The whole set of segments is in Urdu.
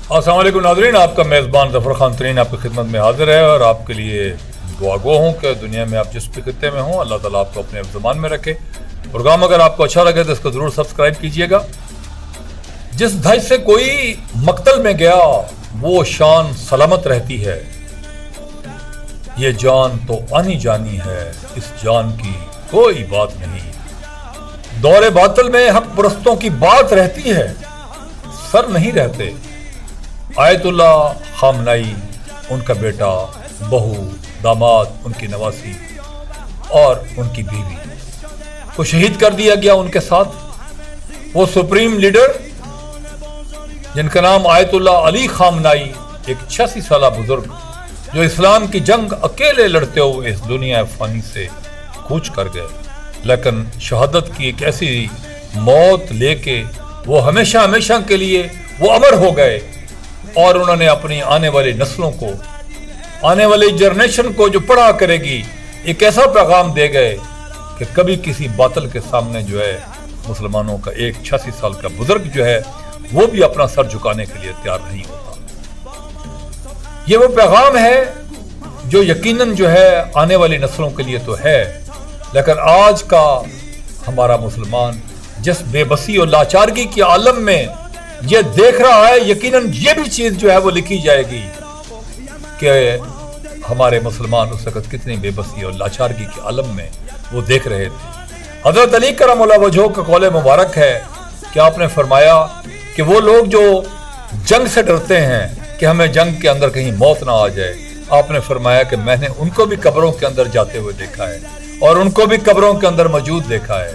السلام علیکم ناظرین، آپ کا میزبان ظفر خان ترین آپ کی خدمت میں حاضر ہے اور آپ کے لیے دعا گو ہوں کہ دنیا میں آپ جس بھی خطے میں ہوں اللہ تعالیٰ آپ کو اپنے زبان میں رکھے۔ پروگرام اگر آپ کو اچھا لگے تو اس کو ضرور سبسکرائب کیجئے گا۔ جس دھج سے کوئی مقتل میں گیا وہ شان سلامت رہتی ہے، یہ جان تو آنی جانی ہے، اس جان کی کوئی بات نہیں۔ دور باطل میں حق پرستوں کی بات رہتی ہے، سر نہیں رہتے۔ آیت اللہ خامنائی، ان کا بیٹا، بہو، داماد، ان کی نواسی اور ان کی بیوی کو شہید کر دیا گیا ان کے ساتھ۔ وہ سپریم لیڈر جن کا نام آیت اللہ علی خامنائی، ایک 86 سالہ بزرگ جو اسلام کی جنگ اکیلے لڑتے ہوئے اس دنیا فانی سے کوچ کر گئے، لیکن شہادت کی ایک ایسی موت لے کے وہ ہمیشہ ہمیشہ کے لیے وہ امر ہو گئے، اور انہوں نے اپنی آنے والی نسلوں کو، آنے والی جنریشن کو جو پڑھا کرے گی، ایک ایسا پیغام دے گئے کہ کبھی کسی باطل کے سامنے جو ہے مسلمانوں کا ایک 86 سال کا بزرگ جو ہے وہ بھی اپنا سر جھکانے کے لیے تیار نہیں ہوتا۔ یہ وہ پیغام ہے جو یقیناً جو ہے آنے والی نسلوں کے لیے تو ہے، لیکن آج کا ہمارا مسلمان جس بے بسی اور لاچارگی کے عالم میں یہ دیکھ رہا ہے، یقیناً یہ بھی چیز جو ہے وہ لکھی جائے گی کہ ہمارے مسلمان اس وقت کتنی بے بسی اور لاچارگی کے عالم میں وہ دیکھ رہے تھے۔ حضرت علی کرم اللہ وجہہ کا قول مبارک ہے کہ آپ نے فرمایا کہ وہ لوگ جو جنگ سے ڈرتے ہیں کہ ہمیں جنگ کے اندر کہیں موت نہ آ جائے، آپ نے فرمایا کہ میں نے ان کو بھی قبروں کے اندر جاتے ہوئے دیکھا ہے اور ان کو بھی قبروں کے اندر موجود دیکھا ہے۔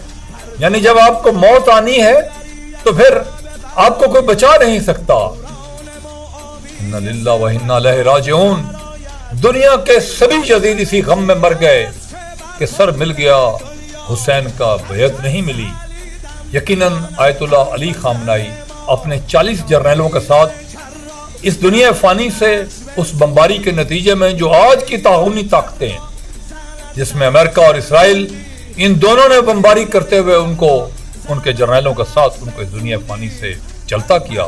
یعنی جب آپ کو موت آنی ہے تو پھر آپ کو کوئی بچا نہیں سکتا۔ انا للہ و انا الیہ راجعون۔ دنیا کے سبھی یزید اسی غم میں مر گئے کہ سر مل گیا، حسین کا بیعت نہیں ملی۔ یقیناً آیت اللہ علی خامنائی اپنے 40 جرنیلوں کے ساتھ اس دنیا فانی سے اس بمباری کے نتیجے میں جو آج کی تعاونی طاقتیں جس میں امریکہ اور اسرائیل، ان دونوں نے بمباری کرتے ہوئے ان کے جرنیلوں کے ساتھ ان کو اس دنیا فانی سے چلتا کیا۔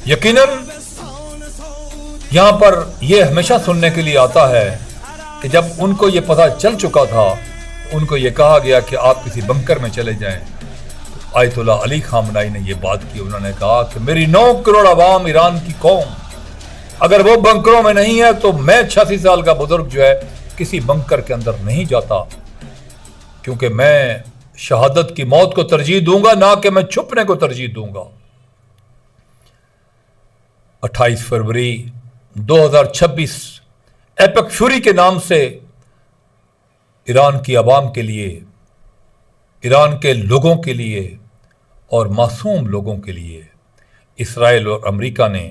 یقیناً یہاں پر یہ ہمیشہ سننے کے لیے آتا ہے کہ جب ان کو یہ پتہ چل چکا تھا، ان کو یہ کہا گیا کہ آپ کسی بنکر میں چلے جائیں، تو آیت اللہ علی خامنائی نے یہ بات کی۔ انہوں نے کہا کہ میری 9 کروڑ عوام، ایران کی قوم اگر وہ بنکروں میں نہیں ہے تو میں 86 سال کا بزرگ جو ہے کسی بنکر کے اندر نہیں جاتا، کیونکہ میں شہادت کی موت کو ترجیح دوں گا، نہ کہ میں چھپنے کو ترجیح دوں گا۔ 28 فروری 2026 ایپک فیوری کے نام سے ایران کی عوام کے لیے، ایران کے لوگوں کے لیے اور معصوم لوگوں کے لیے اسرائیل اور امریکہ نے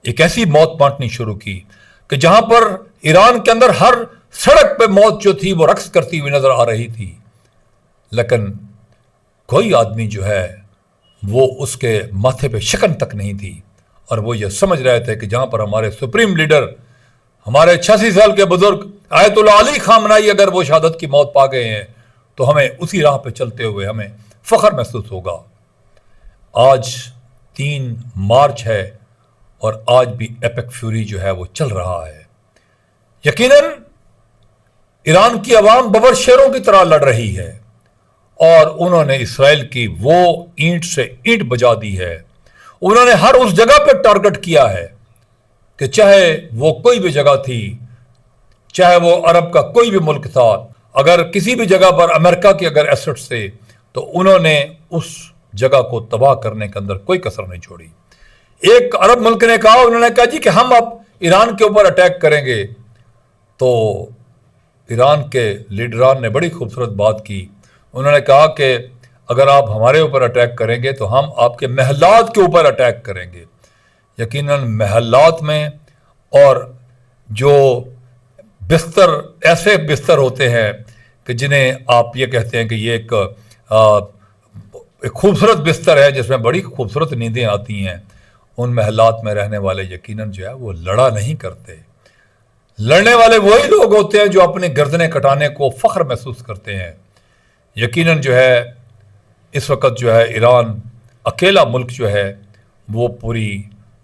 ایک ایسی موت بانٹنی شروع کی کہ جہاں پر ایران کے اندر ہر سڑک پہ موت جو تھی وہ رقص کرتی ہوئی نظر آ رہی تھی، لیکن کوئی آدمی جو ہے وہ اس کے ماتھے پہ شکن تک نہیں تھی، اور وہ یہ سمجھ رہے تھے کہ جہاں پر ہمارے سپریم لیڈر، ہمارے 86 سال کے بزرگ آیت اللہ علی خامنائی اگر وہ شہادت کی موت پا گئے ہیں تو ہمیں اسی راہ پہ چلتے ہوئے ہمیں فخر محسوس ہوگا۔ آج 3 مارچ ہے اور آج بھی ایپک فیوری جو ہے وہ چل رہا ہے۔ یقیناً ایران کی عوام ببر شیروں کی طرح لڑ رہی ہے، اور انہوں نے اسرائیل کی وہ اینٹ سے اینٹ بجا دی ہے۔ انہوں نے ہر اس جگہ پہ ٹارگٹ کیا ہے کہ چاہے وہ کوئی بھی جگہ تھی، چاہے وہ عرب کا کوئی بھی ملک تھا، اگر کسی بھی جگہ پر امریکہ کے اگر ایسٹس تھے تو انہوں نے اس جگہ کو تباہ کرنے کے اندر کوئی کسر نہیں چھوڑی۔ ایک عرب ملک نے کہا، انہوں نے کہا جی کہ ہم اب ایران کے اوپر اٹیک کریں گے، تو ایران کے لیڈران نے بڑی خوبصورت بات کی۔ انہوں نے کہا کہ اگر آپ ہمارے اوپر اٹیک کریں گے تو ہم آپ کے محلات کے اوپر اٹیک کریں گے۔ یقیناً محلات میں اور جو بستر، ایسے بستر ہوتے ہیں کہ جنہیں آپ یہ کہتے ہیں کہ یہ ایک خوبصورت بستر ہے جس میں بڑی خوبصورت نیندیں آتی ہیں، ان محلات میں رہنے والے یقیناً جو ہے وہ لڑا نہیں کرتے۔ لڑنے والے وہی لوگ ہوتے ہیں جو اپنی گردنیں کٹانے کو فخر محسوس کرتے ہیں۔ یقیناً جو ہے اس وقت جو ہے ایران اکیلا ملک جو ہے وہ پوری